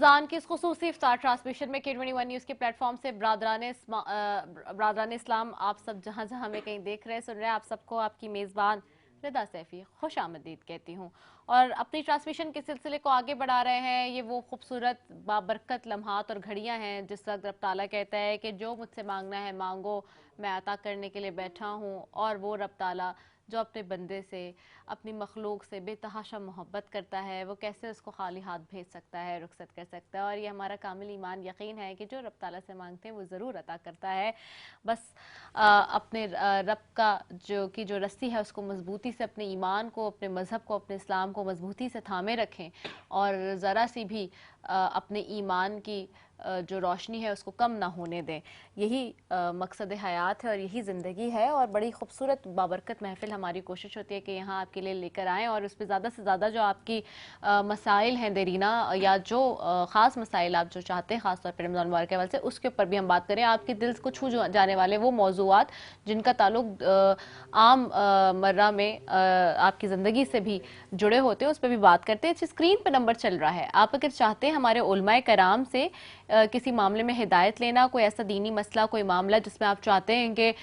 रमज़ान की इस खुसूसी इफ्तार ट्रांसमिशन में K21 न्यूज़ के प्लेटफॉर्म से बरादरान इस्लाम आप सब जहाँ जहाँ हमें कहीं देख रहे सुन रहे हैं, आप सबको आपकी मेज़बान रिदा सैफी खुश आमदीद कहती हूँ। और अपनी ट्रांसमिशन के सिलसिले को आगे बढ़ा रहे हैं। ये वो खूबसूरत बाबरकत लम्हात और घड़ियाँ हैं जिस वक्त रब ताला कहता है कि जो मुझसे मांगना है मांगो, मैं अता करने के लिए बैठा हूँ। और वो रब ताला जो अपने बंदे से, अपनी मखलूक से बेतहाशा मोहब्बत करता है, वो कैसे उसको खाली हाथ भेज सकता है, रुखसत कर सकता है। और ये हमारा कामिल ईमान यकीन है कि जो रब ताला से मांगते हैं वो ज़रूर अता करता है। बस अपने रब का जो रस्सी है उसको मजबूती से, अपने ईमान को, अपने मज़हब को, अपने इस्लाम को मजबूती से थामे रखें और ज़रा सी भी अपने ईमान की जो रोशनी है उसको कम ना होने दें। यही मकसद हयात है और यही ज़िंदगी है। और बड़ी खूबसूरत बाबरकत महफिल हमारी कोशिश होती है कि यहाँ आपके लिए लेकर आएँ और उस पर ज़्यादा से ज़्यादा जो आपकी मसाइल हैं देरीना, या जो ख़ास मसाइल आप जो चाहते हैं ख़ास तौर पर रमज़ान मुबारक के हवाले से, उसके ऊपर भी हम बात करें। आपके दिल को छू जाने वाले वो मौज़ूआत जिनका ताल्लुक आम मर्रा में आपकी ज़िंदगी से भी जुड़े होते हैं, उस पर भी बात करते हैं। स्क्रीन पर नंबर चल रहा है। आप अगर चाहते हैं हमारे उलमाए कराम से किसी मामले में हिदायत लेना, कोई ऐसा दीनी मसला, कोई मामला जिसमें आप चाहते हैं कि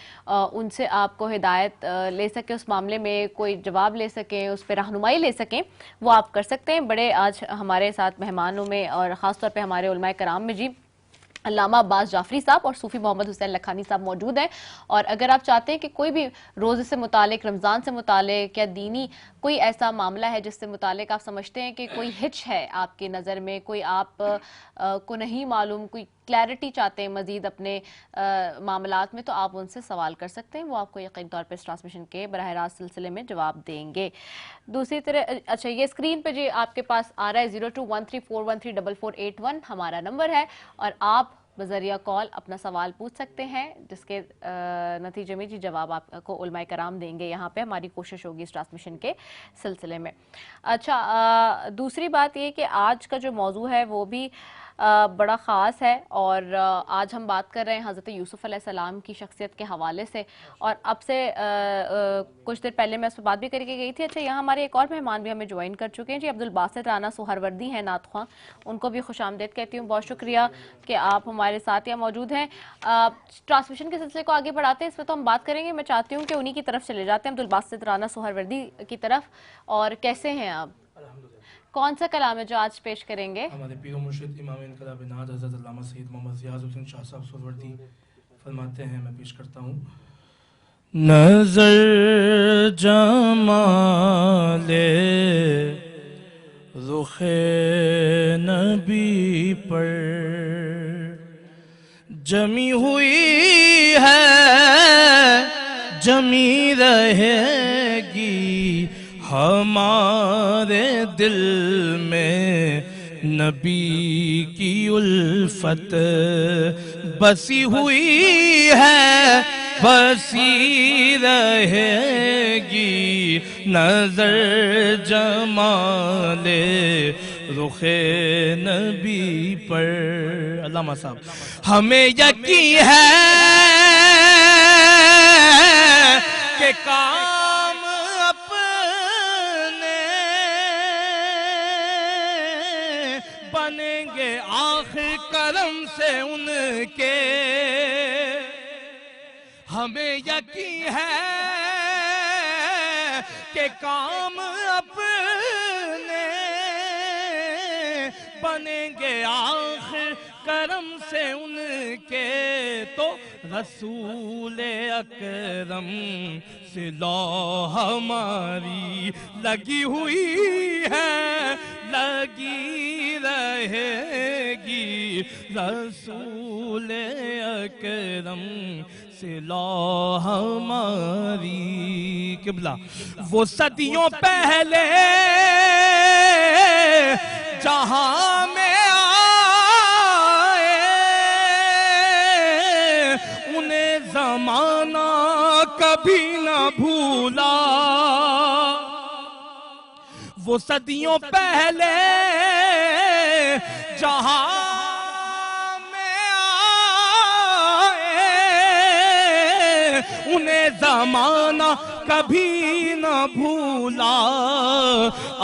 उनसे आपको हिदायत ले सके, उस मामले में कोई जवाब ले सकें, उस पर रहनुमाई ले सकें, वो आप कर सकते हैं। बड़े आज हमारे साथ मेहमानों में और ख़ास तौर पे हमारे उलमाए कराम में जी अल्लामा अब्बास जाफरी साहब और सूफ़ी मोहम्मद हुसैन लखानी साहब मौजूद हैं। और अगर आप चाहते हैं कि कोई भी रोज़े से मुतालिक, रमज़ान से मुतालिक या दीनी कोई ऐसा मामला है जिससे मुतालिक आप समझते हैं कि कोई हिच है आपकी नज़र में, कोई आप को नहीं मालूम, कोई क्लैरिटी चाहते हैं मज़ीद अपने मामलात में, तो आप उनसे सवाल कर सकते हैं। वो आपको यकीन तौर पर इस ट्रांसमिशन के बराह रास्त सिलसिले में जवाब देंगे। दूसरी तरह अच्छा, ये स्क्रीन पे जी आपके पास आ रहा है 0213413448 हमारा नंबर है और आप बज़रिया कॉल अपना सवाल पूछ सकते हैं, जिसके नतीजे में जी जवाब आपको उलमाए कराम देंगे। यहाँ पे हमारी कोशिश होगी इस ट्रांसमिशन के सिलसिले में। अच्छा, दूसरी बात ये कि आज का जो मौजू है वो भी बड़ा ख़ास है और आज हम बात कर रहे हैं हज़रत यूसुफ़ अलैहिस्सलाम की शख्सियत के हवाले से। और अब से कुछ देर पहले मैं उस पर बात भी करके गई थी। अच्छा, यहाँ हमारे एक और मेहमान भी हमें ज्वाइन कर चुके हैं जी, अब्दुल बासित राना सुहरवर्दी हैं नात ख्वां, उनको भी खुशामदीद कहती हूँ। बहुत शुक्रिया कि आप हमारे साथ यहाँ मौजूद हैं। ट्रांसमिशन के सिलसिले को आगे बढ़ाते हैं, इस पर तो हम बात करेंगे। मैं चाहती हूँ कि उन्हीं की तरफ चले जाते हैं, अब्दुल बासित राना सुहरवर्दी की तरफ। और कैसे हैं आप? कौन सा कलाम है जो आज पेश करेंगे? हमारे पीर मुर्शिद इमाम इनकलाब नात हज़रत अल्लामा सैयद मोहम्मद ज़ियाद हुसैन शाह साहब सुहरवर्दी फरमाते हैं, मैं पेश करता हूँ। नज़र जमाले रुखे नबी पर जमी हुई है, जमी रहेगी हमारे दिल में नबी की उल्फत बसी हुई है, बसी रहेगी। नजर जमाले रुखे नबी पर। अल्लामा साहब, हमें यकीन है कि काम अपने बनेंगे आखिर करम से उनके। हमें यकीन है कि काम अपने बनेंगे आखिर करम से उनके। तो रसूल अकरम से लो हमारी लगी हुई है, लगी रहेगी। रसूल अकरम से लो हमारी। किबला वो सदियों पहले जहां में आए, उन्हें जमाना कभी न भूला। वो सदियों पहले जहां उन्हें जमाना कभी न भूला।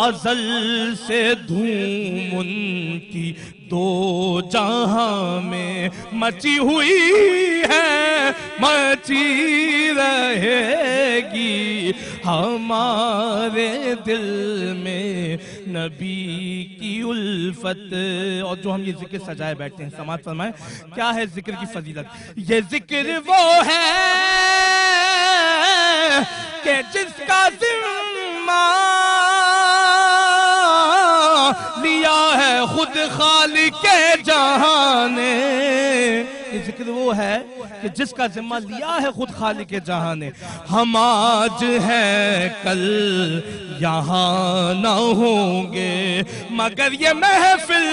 अज़ल से धूम उनकी دو جہاں میں مچی ہوئی ہے مچی رہے گی ہمارے دل میں نبی کی الفت. اور جو ہم یہ ذکر سجائے بیٹھتے ہیں سماعت فرمائیں کیا ہے ذکر کی فضیلت. یہ ذکر وہ ہے کہ جس کا ذمہ لیا ہے خود خالق جہاں نے. یہ ذکر وہ ہے کہ جس کا ذمہ لیا ہے خود خالق جہاں نے. ہم آج ہیں کل یہاں نہ ہوں گے مگر یہ محفل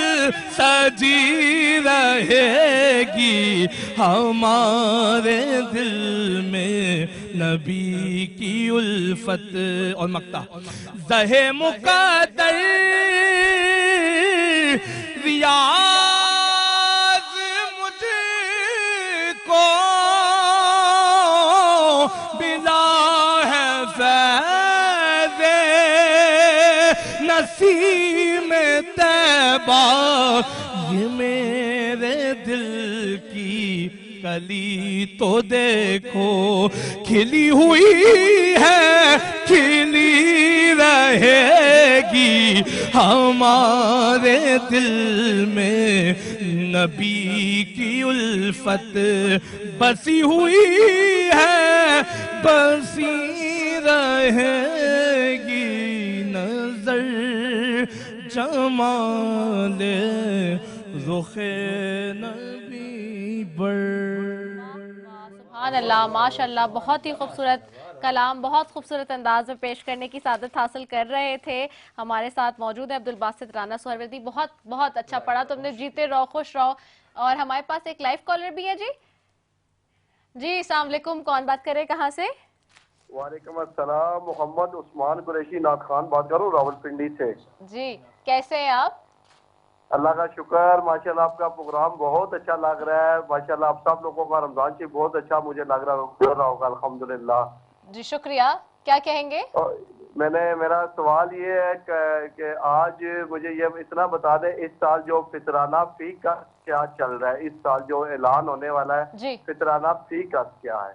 سجی رہے گی ہمارے دل میں نبی کی الفت. اور مقطع زہ مقدر ریاض مجھ کو ملا ہے فیض نسیم طیبہ. یہ میرے دل کی کلی تو دیکھو کھلی ہوئی ہے کھلی رہے گی ہمارے دل میں نبی کی الفت بسی ہوئی ہے بسی رہے گی. نظر جمال رخ نبی بر. سبحان اللہ ماشاء اللہ بہت ہی خوبصورت کلام بہت خوبصورت انداز میں پیش کرنے کی سعادت حاصل کر رہے تھے. ہمارے ساتھ موجود ہے عبدالباسط رانا سہروردی. بہت بہت اچھا پڑھا تم نے. جیتے رہو خوش رہو. اور ہمارے پاس ایک لائیو کالر بھی ہے. جی السلام علیکم. کون بات کر رہے کہاں سے؟ وعلیکم السلام. محمد عثمان قریشی نعت خان بات کروں راولپنڈی سے. جی کیسے ہیں آپ؟ اللہ کا شکر ماشاءاللہ. آپ کا پروگرام بہت اچھا لگ رہا ہے ماشاءاللہ. آپ سب لوگوں کا رمضان سے بہت اچھا مجھے لگ رہا ہوگا الحمدللہ. جی شکریہ. کیا کہیں گے؟ میرا سوال یہ ہے کہ آج مجھے یہ اتنا بتا دیں اس سال جو فطرانہ فی کا کیا چل رہا ہے. اس سال جو اعلان ہونے والا ہے جی فطرانہ فی کا کیا ہے.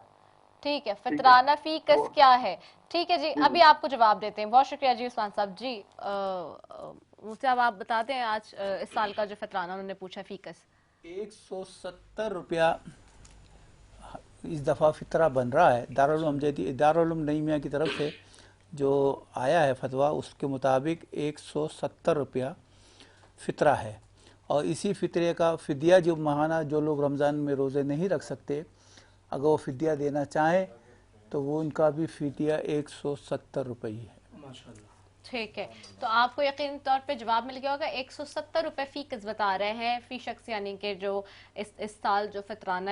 ٹھیک ہے فطرانہ فی کس کیا ہے. ٹھیک ہے جی ابھی آپ کو جواب دیتے ہیں. بہت شکریہ جی عثمان صاحب. جی مجھ سے اب آپ بتاتے ہیں آج اس سال کا جو فطرانہ انہوں نے پوچھا فی کس 170 روپیہ اس دفعہ فطرہ بن رہا ہے. دارالعلوم نعیمیہ کی طرف سے جو آیا ہے فتویٰ اس کے مطابق 170 روپیہ فطرہ ہے. اور اسی فطرے کا فدیہ جو ماہانہ جو لوگ رمضان میں روزے نہیں رکھ سکتے اگر وہ فدیہ دینا چاہیں تو وہ ان کا بھی فدیہ 170 روپے ہی ہے. ماشاءاللہ. ٹھیک ہے تو آپ کو یقینی طور پہ جواب مل گیا ہوگا. 170 روپے فی کس بتا رہے ہیں فی شخص یعنی کہ جو اس سال جو فطرانہ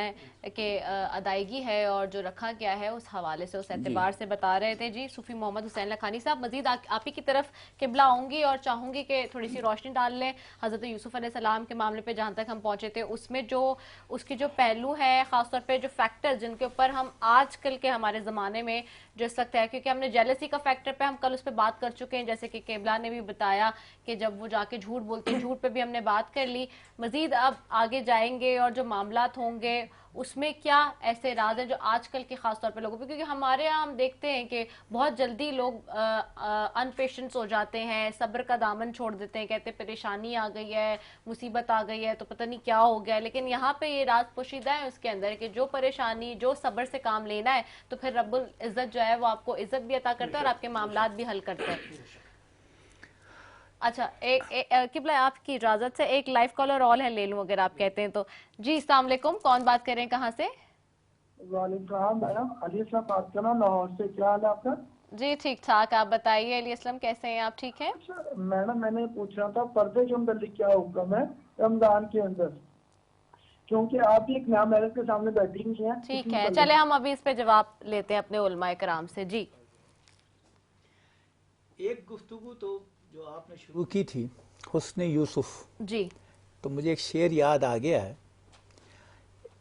کے ادائیگی ہے اور جو رکھا گیا ہے اس حوالے سے اس اعتبار سے بتا رہے تھے. جی صوفی محمد حسین لکھانی صاحب مزید آپ ہی کی طرف قبلہ آؤں گی اور چاہوں گی کہ تھوڑی سی روشنی ڈال لیں حضرت یوسف علیہ السلام کے معاملے پہ جہاں تک ہم پہنچے تھے اس میں جو اس کی جو پہلو ہے خاص طور پہ جو فیکٹر جن کے اوپر ہم آج کل کے ہمارے زمانے میں جو اس وقت ہے کیونکہ ہم نے جیلسی کا فیکٹر پہ ہم کل اس پہ بات کر چکے ہیں جیسے کہ قبلہ نے بھی بتایا کہ جب وہ جا کے جھوٹ بولتے ہیں جھوٹ پہ بھی ہم نے بات کر لی. مزید اب آگے جائیں گے اور جو معاملات ہوں گے اس میں کیا ایسے راز ہیں جو آج کل کے خاص طور پہ لوگوں پہ کیونکہ ہمارے یہاں ہم دیکھتے ہیں کہ بہت جلدی لوگ ان پیشنس ہو جاتے ہیں صبر کا دامن چھوڑ دیتے ہیں کہتے ہیں پریشانی آ گئی ہے مصیبت آ گئی ہے تو پتہ نہیں کیا ہو گیا. لیکن یہاں پہ یہ راز پوشیدہ ہے اس کے اندر کہ جو پریشانی جو صبر سے کام لینا ہے تو پھر رب العزت جو ہے وہ آپ کو عزت بھی عطا کرتا ہے اور آپ کے معاملات بھی حل کرتا ہے. اچھا قبلہ آپ کی اجازت سے ایک لائیو کالر آل ہے لے لوں اگر آپ کہتے ہیں تو. جی السلام علیکم. کون بات کر رہے ہیں کہاں سے؟ وعلیکم السلام میڈم علی اسلم بات کر رہا ہوں لاہور سے. کیا حال ہے آپ کا؟ جی ٹھیک ٹھاک. آپ بتائیے علی اسلم کیسے ہیں آپ؟ ٹھیک ہیں میڈم میں نے پوچھنا تھا پردے کے متعلق کیا حکم ہے رمضان کے اندر کیونکہ آپ بھی ایک نیا میرج کے سامنے بیٹھی ہوئی ہیں. ٹھیک ہے چلے ہم ابھی اس پہ جواب لیتے ہیں اپنے علماء کرام سے. جی ایک گفتگو تو جو آپ نے شروع کی تھی حسن یوسف جی تو مجھے ایک شعر یاد آ گیا ہے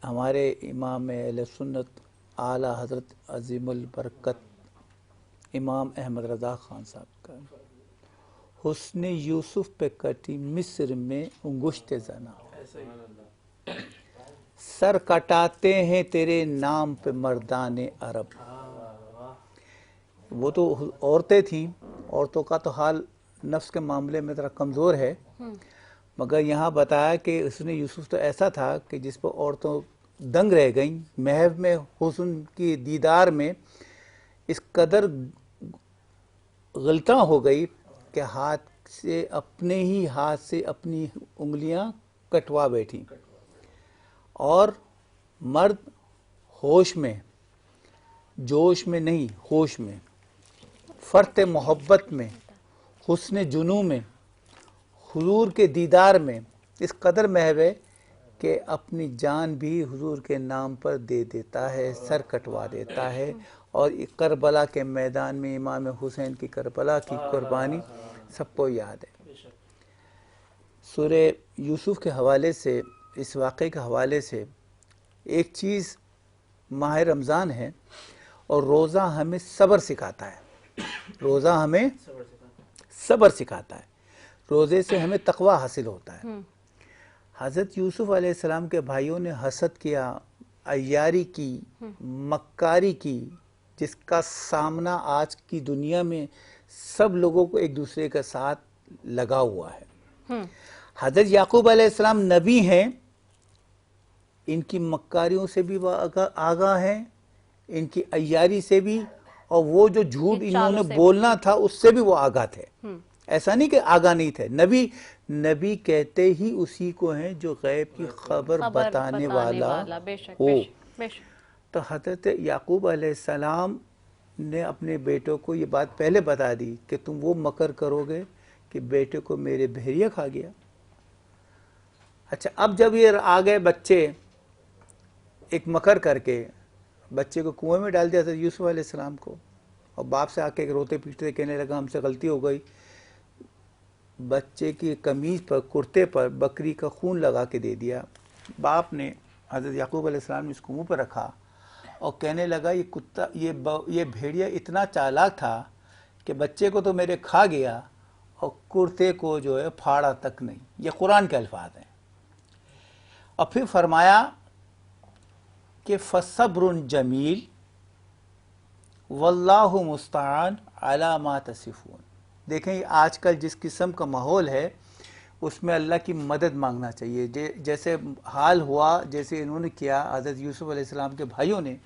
ہمارے امام اہل سنت اعلیٰ حضرت عظیم البرکت امام احمد رضا خان صاحب کا. हुस्न यूसुफ पे कटी मिस्र में अंगुश्त जना, सर कटाते हैं तेरे नाम पे मर्दाने अरब। वो तो औरतें थीं, औरतों का तो हाल नफ्स के मामले में ज़रा कमज़ोर है, मगर यहाँ बताया कि उसने यूसुफ तो ऐसा था कि जिस पर औरतों दंग रह गईं, महव में हुस्न की दीदार में इस कदर गलता हो गई कि हाथ से अपने ही हाथ से अपनी उंगलियां कटवा बैठी। और मर्द होश में, जोश में नहीं, होश में, फर्त मोहब्बत में, हुस्न जुनू में, हुजूर के दीदार में इस कदर महव है कि अपनी जान भी हुजूर के नाम पर दे देता है, सर कटवा देता है। और करबला के मैदान में इमाम हुसैन की करबला की कुर्बानी सबको याद है। सूरह यूसुफ के हवाले से, इस वाक़े के हवाले से एक चीज़ माह रमज़ान है और रोज़ा हमें सब्र सिखाता है। रोज़ा हमें सब्र सिखाता है, रोज़े से हमें तकवा हासिल होता है। हज़रत यूसुफ अलैहिस्सलाम के भाइयों ने हसद किया, अय्यारी की, मक्कारी की, जिसका सामना आज की दुनिया में सब लोगों को एक दूसरे के साथ लगा हुआ है। हज़रत याकूब अलैहिस्सलाम नबी हैं, इनकी मक्कारियों से भी वह आगाह हैं, इनकी अय्यारी से भी, और वो जो झूठ इन्होंने बोलना था उससे भी वो आगाह थे। ऐसा नहीं कि आगाह नहीं थे। नबी कहते ही उसी को हैं जो गैब की खबर बताने वाला हो। तो हज़रत याकूब अलैहिस्सलाम ने अपने बेटों को ये बात पहले बता दी कि तुम वो मकर करोगे कि बेटे को मेरे भेड़िया खा गया। अच्छा, अब जब ये आ गए बच्चे, एक मकर करके बच्चे को कुएं में डाल दिया था यूसुफ अलैहिस्सलाम को, और बाप से आके रोते पीटते कहने लगा हमसे गलती हो गई। बच्चे की कमीज पर, कुर्ते पर बकरी का खून लगा के दे दिया। बाप ने, हज़रत याकूब अलैहिस्सलाम ने इसको मुंह पर रखा और कहने लगा ये कुत्ता, ये भेड़िया इतना चालाक था कि बच्चे को तो मेरे खा गया और कुर्ते को जो है फाड़ा तक नहीं। ये कुरान के अल्फाज हैं। और फिर फरमाया कि फसब्रुन जमील वल्लाहु मुस्तआन अला मा तसिफून। देखें, आजकल जिस किस्म का माहौल है उसमें अल्लाह की मदद मांगना चाहिए। जैसे हाल हुआ, जैसे इन्होंने किया हज़रत यूसुफ अलैहिस्सलाम के भाइयों ने,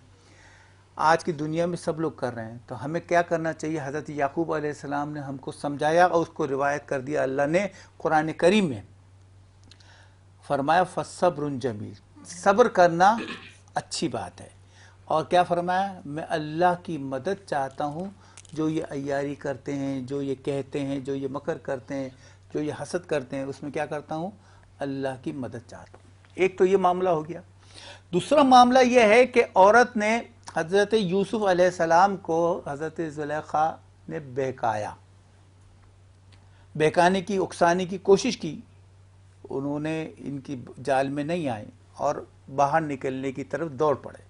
आज की दुनिया में सब लोग कर रहे हैं। तो हमें क्या करना चाहिए? हज़रत याकूब अलैहिस्सलाम ने हमको समझाया और उसको रिवायत कर दिया अल्लाह ने कुरान करीम में। फरमाया फसब्रुन जमील, सब्र करना अच्छी बात है। और क्या फरमाया? मैं अल्लाह की मदद चाहता हूँ। जो ये अय्यारी करते हैं, जो ये कहते हैं, जो ये मकर करते हैं, जो ये हसद करते हैं, उसमें क्या करता हूँ? अल्लाह की मदद चाहता हूँ। एक तो ये मामला हो गया। दूसरा मामला ये है कि औरत ने हज़रत यूसुफ अलैहिस्सलाम को हज़रत ज़ुलेखा ने बहकाया, बहकाने की, उकसाने की कोशिश की। उन्होंने इनकी जाल में नहीं आए और बाहर निकलने की तरफ दौड़ पड़े।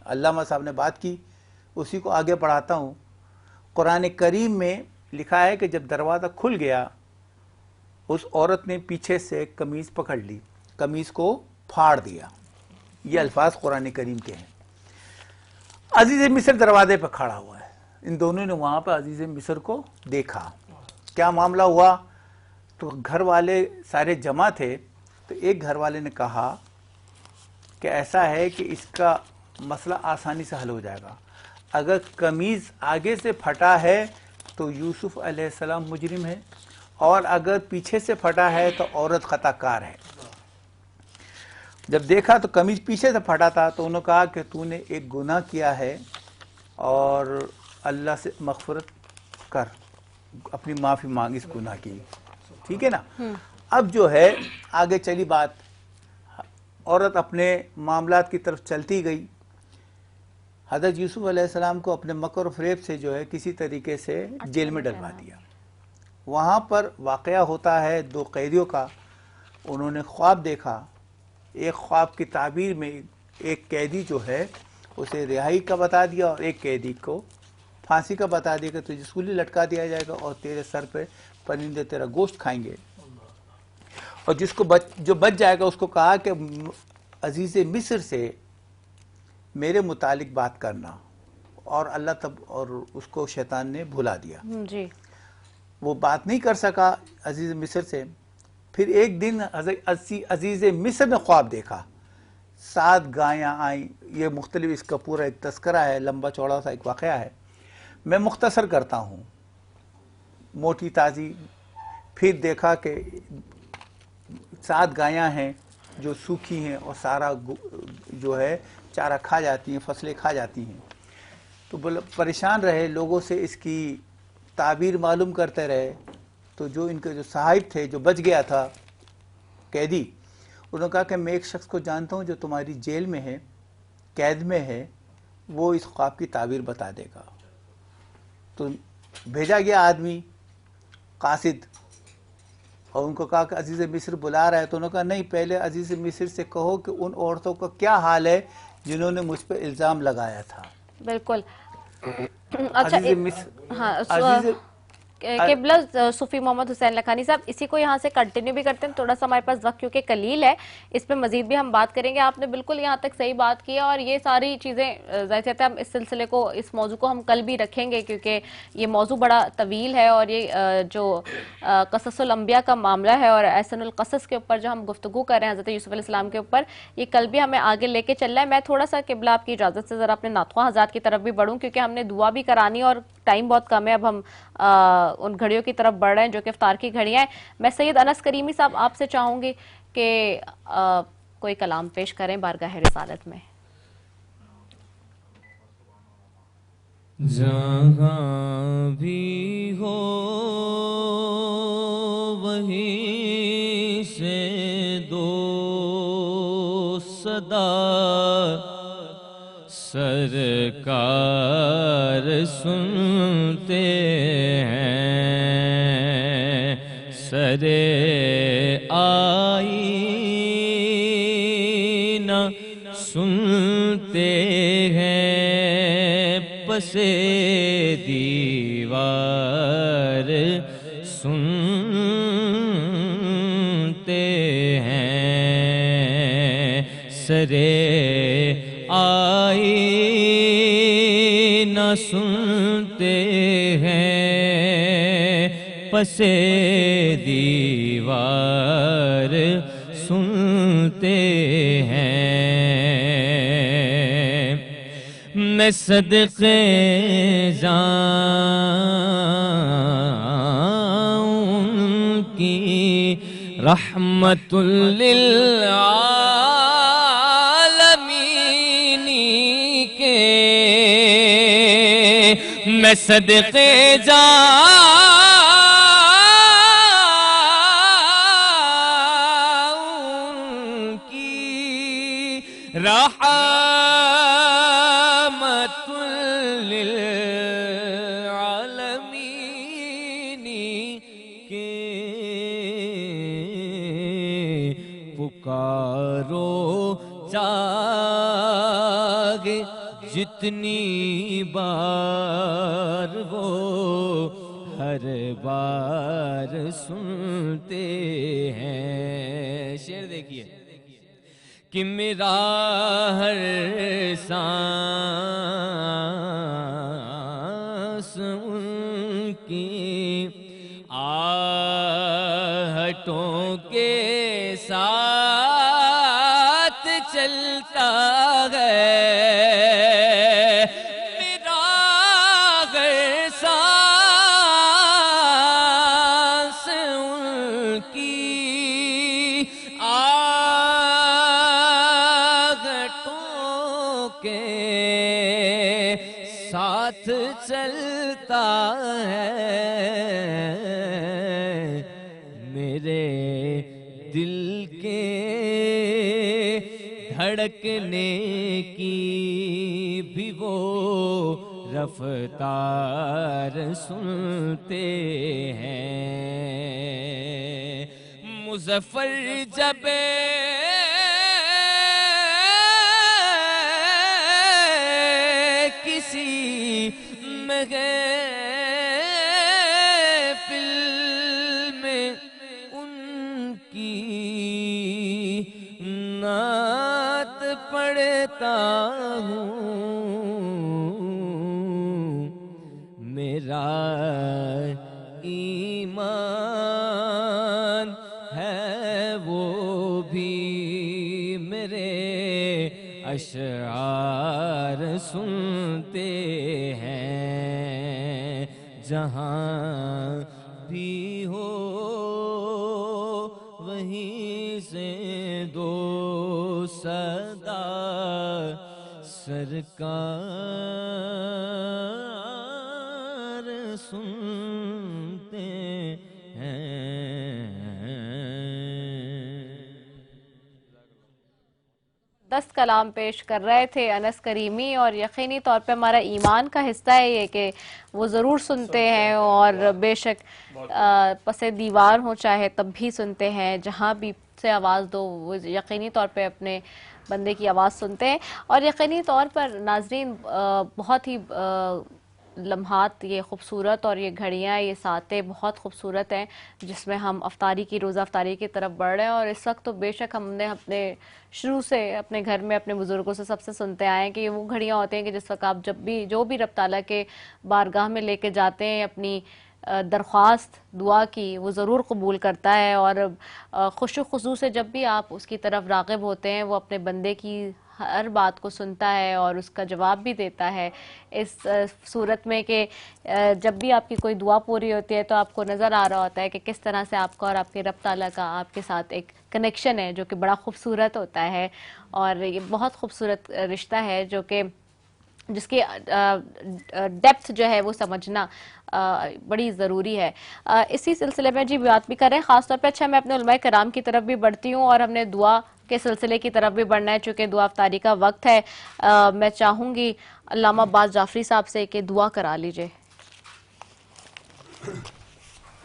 अल्लामा साहब ने बात की, उसी को आगे बढ़ाता हूँ। कुरान करीम में लिखा है कि जब दरवाज़ा खुल गया, उस औरत ने पीछे से कमीज़ पकड़ ली, कमीज़ को फाड़ दिया। ये अल्फाज कुरान करीम के हैं। अजीज़ मिस्र दरवाजे पर खड़ा हुआ है। इन दोनों ने वहाँ पर अजीज़ मिस्र को देखा। क्या मामला हुआ? तो घर वाले सारे जमा थे। तो एक घर वाले ने कहा कि ऐसा है कि इसका मसला आसानी से हल हो जाएगा। अगर कमीज़ आगे से फटा है तो यूसुफ अलैहिस्सलाम मुजरिम है, और अगर पीछे से फटा है तो औरत खताकार है। जब देखा तो कमीज़ पीछे से फटा था, तो उन्होंने कहा कि तूने एक गुनाह किया है और अल्लाह से मग़फ़िरत कर, अपनी माफ़ी मांग इस गुनाह की। ठीक है ना? अब जो है आगे चली बात, औरत अपने मामलात की तरफ चलती गई। हज़रत यूसुफ अलैहिस्सलाम को अपने मकर और फ़रेब से जो है किसी तरीके से जेल में डलवा दिया। वहाँ पर वाक़या होता है दो कैदियों का। उन्होंने ख्वाब देखा। एक ख्वाब की ताबीर में एक कैदी जो है उसे रिहाई का बता दिया और एक कैदी को फांसी का बता दिया कि तुझे सूली लटका दिया जाएगा और तेरे सर पे پرندے تیرا گوشت کھائیں گے. اور جو بچ جائے گا اس کو کہا کہ عزیز مصر سے میرے متعلق بات کرنا, اور اللہ اور اس کو شیطان نے بھلا دیا. جی وہ بات نہیں کر سکا عزیز مصر سے. پھر ایک دن عزیز مصر نے خواب دیکھا, 7 گایاں آئیں. یہ مختلف اس کا پورا ایک تذکرہ ہے, لمبا چوڑا سا ایک واقعہ ہے, میں مختصر کرتا ہوں موٹی تازی. پھر دیکھا کہ 7 گایاں ہیں جو سوکھی ہیں اور سارا جو ہے چارہ کھا جاتی ہیں, فصلیں کھا جاتی ہیں. تو پریشان رہے, لوگوں سے اس کی تعبیر معلوم کرتے رہے. تو جو ان کے جو صاحب تھے, جو بچ گیا تھا قیدی, انہوں نے کہا کہ میں ایک شخص کو جانتا ہوں جو تمہاری جیل میں ہے, قید میں ہے, وہ اس خواب کی تعبیر بتا دے گا. تو بھیجا گیا آدمی قاصد, اور ان کو کہا کہ عزیز مصر بلا رہا ہے. تو انہوں نے کہا نہیں, پہلے عزیز مصر سے کہو کہ ان عورتوں کا کیا حال ہے جنہوں نے مجھ پہ الزام لگایا تھا. بالکل. اچھا عزیز مصر, ہاں عزیز قبلہ صوفی محمد حسین لکھانی صاحب, اسی کو یہاں سے کنٹینیو بھی کرتے ہیں. تھوڑا سا ہمارے پاس وقت کیونکہ قلیل ہے, اس پہ مزید بھی ہم بات کریں گے. آپ نے بالکل یہاں تک صحیح بات کی ہے, اور یہ ساری چیزیں ظاہر سی ہم اس سلسلے کو, اس موضوع کو ہم کل بھی رکھیں گے, کیونکہ یہ موضوع بڑا طویل ہے. اور یہ جو قصص الانبیاء کا معاملہ ہے اور احسن القصص کے اوپر جو ہم گفتگو کر رہے ہیں حضرت یوسف علیہ السلام کے اوپر, یہ کل بھی ہمیں آگے لے کے چل رہا ہے. میں تھوڑا سا قبلہ آپ کی اجازت سے ذرا اپنے ناتخواں حضرات کی طرف بھی بڑھوں, کیونکہ ہم نے دعا بھی کرانی اور ٹائم بہت کم ہے. اب ہم ان گھڑیوں کی طرف بڑھ رہے ہیں جو کہ افطار کی گھڑیاں ہیں. میں سید انس کریمی صاحب آپ سے چاہوں گی کہ کوئی کلام پیش کریں بارگاہ رسالت میں. جہاں بھی ہو وہیں سے دو صدا, سرکار سنتے ہیں سرے آئینہ سنتے ہیں, پسے دیوار سنتے ہیں, سرے آئینہ سنتے ہیں, پسے دیوار سنتے ہیں. میں صدقے جاؤں کی رحمت للعالمین کے, میں صدقے جاؤں کی رحمت للعالمین کے, پکارو جاگ جتنی بار وہ ہر بار سنتے ہیں. شعر دیکھیے کہ میرا ہر سانس ان کی آہٹوں کے ساتھ چلتا ہے, میرا ہر سانس ان کی کے ساتھ چلتا ہے, میرے دل کے دھڑکنے کی بھی وہ رفتار سنتے ہیں. مظفر جب کسی محفل नमात पढ़ता हूँ, मेरा ईमान है वो भी मेरे अशआर सुनते हैं, जहाँ भी हो वहीं से दो सदा सरकार सुनते हैं। 10 कलाम पेश कर रहे थे अनस करीमी, और यकीनी तौर पे हमारा ईमान का हिस्सा है ये कि वो ज़रूर सुनते हैं, और बेशक पसे दीवार हो चाहे तब भी सुनते हैं, जहाँ भी से आवाज़ दो वो यकीनी तौर पे अपने बंदे की आवाज़ सुनते हैं। और यकीनी तौर पर नाजरीन बहुत ही लम्हात ये खूबसूरत, और ये घड़ियाँ, ये सातें बहुत खूबसूरत हैं जिसमें हम अफ्तारी की, रोज़ा अफ्तारी की तरफ बढ़ रहे हैं। और इस वक्त तो बेशक हमने अपने शुरू से अपने घर में अपने बुज़ुर्गों से सबसे सुनते आए हैं कि वो घड़ियाँ होती हैं कि जिस वक्त आप जब भी जो भी रब ताला के बारगाह में लेके जाते हैं अपनी दरख्वास्त दुआ की, वो ज़रूर कबूल करता है। और खुशू खुशू से जब भी आप उसकी तरफ राग़िब होते हैं, वो अपने बंदे की हर बात को सुनता है और उसका जवाब भी देता है। इस सूरत में कि जब भी आपकी कोई दुआ पूरी होती है तो आपको नज़र आ रहा होता है कि किस तरह से आपका और आपके रब ताला का आपके साथ एक कनेक्शन है जो कि बड़ा खूबसूरत होता है। और ये बहुत खूबसूरत रिश्ता है जो कि जिसकी डेप्थ जो है वो समझना बड़ी ज़रूरी है। इसी सिलसिले में जी बात भी कर रहे हैं ख़ासतौर पे। अच्छा, मैं अपने उलमाए कराम की तरफ भी बढ़ती हूँ और हमने दुआ के सिलसिले की तरफ भी बढ़ना है चूँकि दुआ अफ्तारी का वक्त है। मैं चाहूँगी अल्लामा अब्बास जाफरी साहब से कि दुआ करा लीजिए।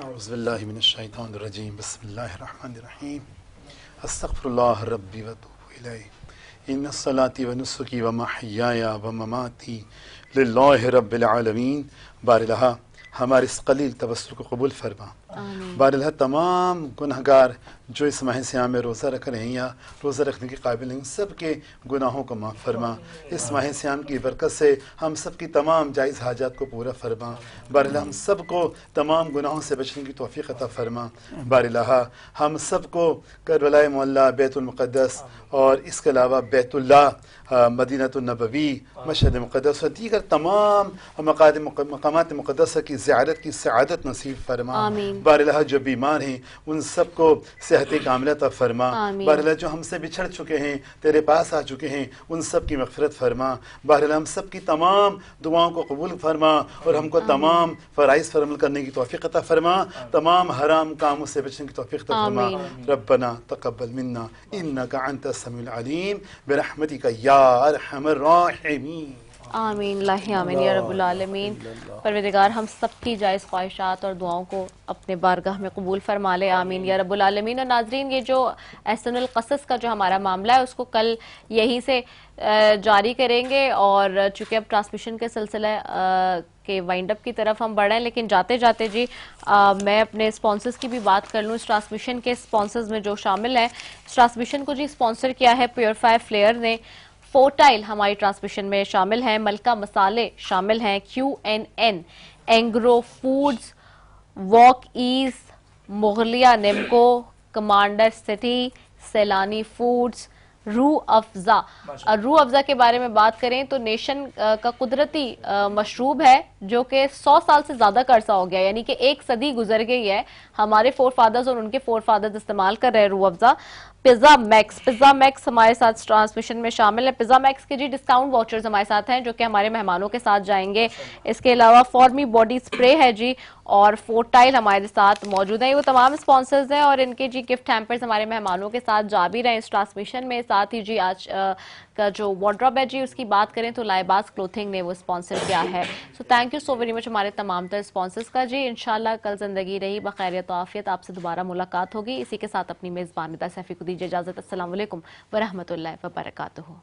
औज़ुबिल्लाहि मिनश्शैतानिर्रजीम, बिस्मिल्लाहिर्रहमानिर्रहीम, अस्तग़फिरुल्लाह रब्बी व अतूबु इलैहि, इन्नस्सलाती व नुस्की व महयाया व ममाती लिल्लाहि रब्बिल आलमीन। बारिल्लाह हमारे इस कलील तवस्सुल को कबूल फरमा। बारिल्लाह तमाम गुनहगार जो इस माह सियाम में रोज़ा रख रहे हैं या रोज़ा रखने के काबिल नहीं, सब के गुनाहों को माफ़ फरमा। इस माह सियाम की बरकत से हम सब की तमाम जायज़ हाजात को पूरा फरमा। बारिल्लाह हम सब को तमाम गुनाहों से बचने की तौफ़ीक़ अता फरमा। बारिल्लाह हम सब को करबला मोहल्ला, बैतुल मुक़द्दस और इसके अलावा बैतुल्लाह, मदीनतुन नबवी, मशहद मुक़द्दस और दीगर तमाम मकामात मुक़द्दसा की ज़ियारत की सआदत नसीब फरमा। बारिल्लाह जो बीमार हैं उन सबको सेहत कामिला अता फरमा। बारिल्लाह जो हमसे बिछड़ चुके हैं तेरे पास आ चुके हैं उन सब की मग़फ़िरत फरमा। बारिल्लाह हम सब की तमाम दुआओं को कबूल फरमा और हमको तमाम फ़राइज़ पर अमल करने की तौफ़ीक़ अता फरमा, तमाम हराम कामों से बचने की तौफ़ीक़ अता फरमा। रब्बना तक़ब्बल मिन्ना इन्नका अंतस समीउल अलीम बिरहमतिका या अरहमर राहिमीन। आमीन लाहि आमीन या रब्बुल आलमीन। परवरदिगार हम सब की जायज़ ख्वाहिशात और दुआओं को अपने बारगाह में कबूल फरमा ले, आमीन या रब्बुल आलमीन। और नाज़रीन, ये जो अहसनुल क़सस का जो हमारा मामला है उसको कल यहीं से जारी करेंगे। और चूँकि अब ट्रांसमिशन के सिलसिले के वाइंड अप की तरफ हम बढ़े हैं, लेकिन जाते जाते जी मैं अपने स्पॉन्सर्स की भी बात कर लूँ। इस ट्रांसमिशन के स्पॉन्सर्स में जो शामिल हैं, इस ट्रांसमिशन को जी स्पॉन्सर किया है प्योरीफायर फ्लेयर ने। फोर्टाइल हमारी ट्रांसमिशन में शामिल हैं, मलका मसाले शामिल हैं, QNN, एंग्रो फूड्स, वॉक ईज, Mughlia Nimco, Commander City, Sailani Foods, Rooh Afza. Rooh Afza के बारे में बात करें तो नेशन का कुदरती मशरूब है जो कि 100 साल से ज़्यादा का अरसा हो गया, यानी कि 1 सदी गुजर गई है। हमारे फोर फादर्स और उनके फोर फादर्स इस्तेमाल कर रहे हैं रूह अफ़ज़ा। पिज़्ज़ा मैक्स हमारे साथ ट्रांसमिशन में शामिल है। पिज़्ज़ा मैक्स के जी डिस्काउंट वाउचर्स हमारे साथ हैं जो कि हमारे मेहमानों के साथ जाएंगे। इसके अलावा फॉर्मी बॉडी स्प्रे है जी, और फोर्टाइल हमारे साथ मौजूद है। वो तमाम स्पॉन्सर्स हैं और इनके जी गिफ्ट हैम्पर्स हमारे मेहमानों के साथ जा भी रहे हैं इस ट्रांसमिशन में। साथ ही जी आज का जो वार्डरोब है जी उसकी बात करें तो लाइबास क्लोथिंग ने वो स्पॉन्सर किया है। So thank you so very much हमारे तमाम तर स्पॉन्सर्स का जी। इंशाल्लाह कल ज़िंदगी रही बखैरियत और आफियत आपसे दोबारा मुलाकात होगी। इसी के साथ अपनी मेज़बान निदा सैफ़ी को दीजिए इजाज़त। अस्सलाम वालेकुम व रहमतुल्लाहि व बरकातुहू।